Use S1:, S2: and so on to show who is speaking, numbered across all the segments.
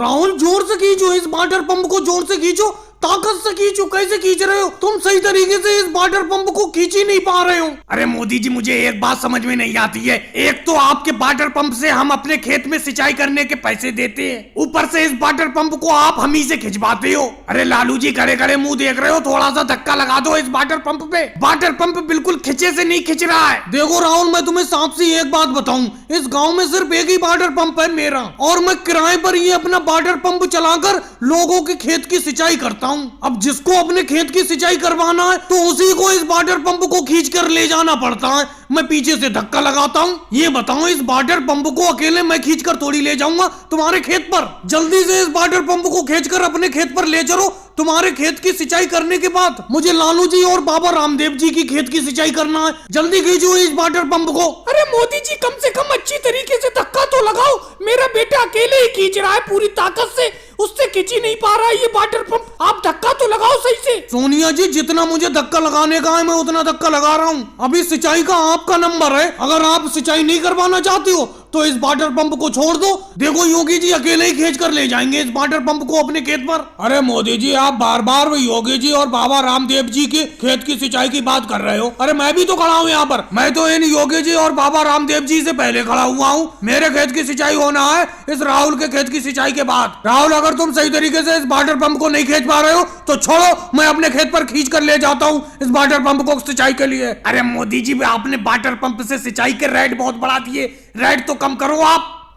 S1: राहुल जोर से खींचो, इस वाटर पंप को जोर से खींचो, ताकत से खींचो। कैसे खींच रहे हो तुम? सही तरीके से इस वाटर पंप को खींच ही नहीं पा रहे हो।
S2: अरे मोदी जी, मुझे एक बात समझ में नहीं आती है। एक तो आपके वाटर पंप से हम अपने खेत में सिंचाई करने के पैसे देते हैं, ऊपर से इस वाटर पंप को आप हम ही से खिंचवाते हो। अरे लालू जी, खड़े खड़े मुंह देख रहे हो, थोड़ा सा धक्का लगा दो इस वाटर पंप पे। वाटर पंप बिल्कुल खिंचे से नहीं खिंच रहा है।
S1: देखो राहुल, मैं तुम्हें साफ सी एक बात बताऊं, इस गांव में सिर्फ एक ही वाटर पंप है मेरा, और मैं किराए पर ये अपना वाटर पंप चलाकर लोगों के खेत की सिंचाई करता हूं। अब जिसको अपने खेत की सिंचाई करवाना है तो उसी को इस वाटर पंप को खींच कर ले जाना पड़ता है। मैं पीछे से धक्का लगाता हूँ। ये बताओ, इस वाटर पंप को अकेले मैं खींच कर थोड़ी ले जाऊंगा तुम्हारे खेत पर। जल्दी से इस वाटर पंप को खींचकर अपने खेत पर ले चलो। तुम्हारे खेत की सिंचाई करने के बाद मुझे लालू जी और बाबा रामदेव जी की खेत की सिंचाई करना है। जल्दी खींचो इस वाटर पंप को।
S3: अरे मोदी जी, कम से कम अच्छी तरीके से धक्का तो लगाओ। मेरा बेटा अकेले ही खींच रहा है पूरी ताकत से, उससे खींच ही नहीं पा रहा है ये वाटर पंप। आप धक्का तो लगाओ सही से।
S1: सोनिया जी, जितना मुझे धक्का लगाने का है मैं उतना धक्का लगा रहा हूँ। अभी सिंचाई का आपका नंबर है। अगर आप सिंचाई नहीं करवाना चाहती हो तो इस वाटर पंप को छोड़ दो। देखो योगी जी अकेले ही खींच कर ले जाएंगे इस वाटर पंप को अपने खेत पर।
S2: अरे मोदी जी, आप बार बार योगी जी और बाबा रामदेव जी के खेत की सिंचाई की बात कर रहे हो। अरे मैं भी तो खड़ा हूँ यहाँ पर। मैं तो इन योगी जी और बाबा रामदेव जी से पहले खड़ा हुआ हूँ। मेरे खेत की सिंचाई होना है इस राहुल के खेत की सिंचाई के बाद। राहुल, अगर तुम सही तरीके से इस वाटर पंप को नहीं खींच पा रहे हो तो छोड़ो, मैं अपने खेत पर खींच कर ले जाता हूँ इस वाटर पंप को सिंचाई के लिए। अरे मोदी जी, आपने वाटर पंप से सिंचाई के रेट बहुत बढ़ा दिए। रेट तो कम करो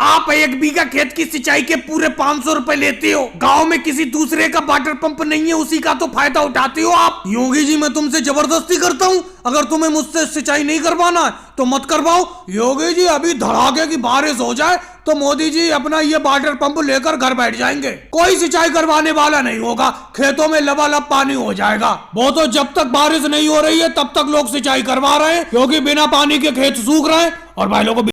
S2: आप 1 बीघा खेत की सिंचाई के पूरे 500 रुपए लेते हो। गांव में किसी दूसरे का वाटर पंप नहीं है, उसी का तो फायदा उठाते हो आप।
S1: योगी जी, मैं तुमसे जबरदस्ती करता हूँ? अगर तुम्हें मुझसे सिंचाई नहीं करवाना है तो मत करवाओ। योगी जी, अभी धड़ाके की बारिश हो जाए तो मोदी जी अपना ये वाटर पंप लेकर घर बैठ जाएंगे। कोई सिंचाई करवाने वाला नहीं होगा, खेतों में लबालब पानी हो जाएगा। वो तो जब तक बारिश नहीं हो रही है तब तक लोग सिंचाई करवा रहे हैं, क्योंकि बिना पानी के खेत सूख रहे हैं। और भाई लोगों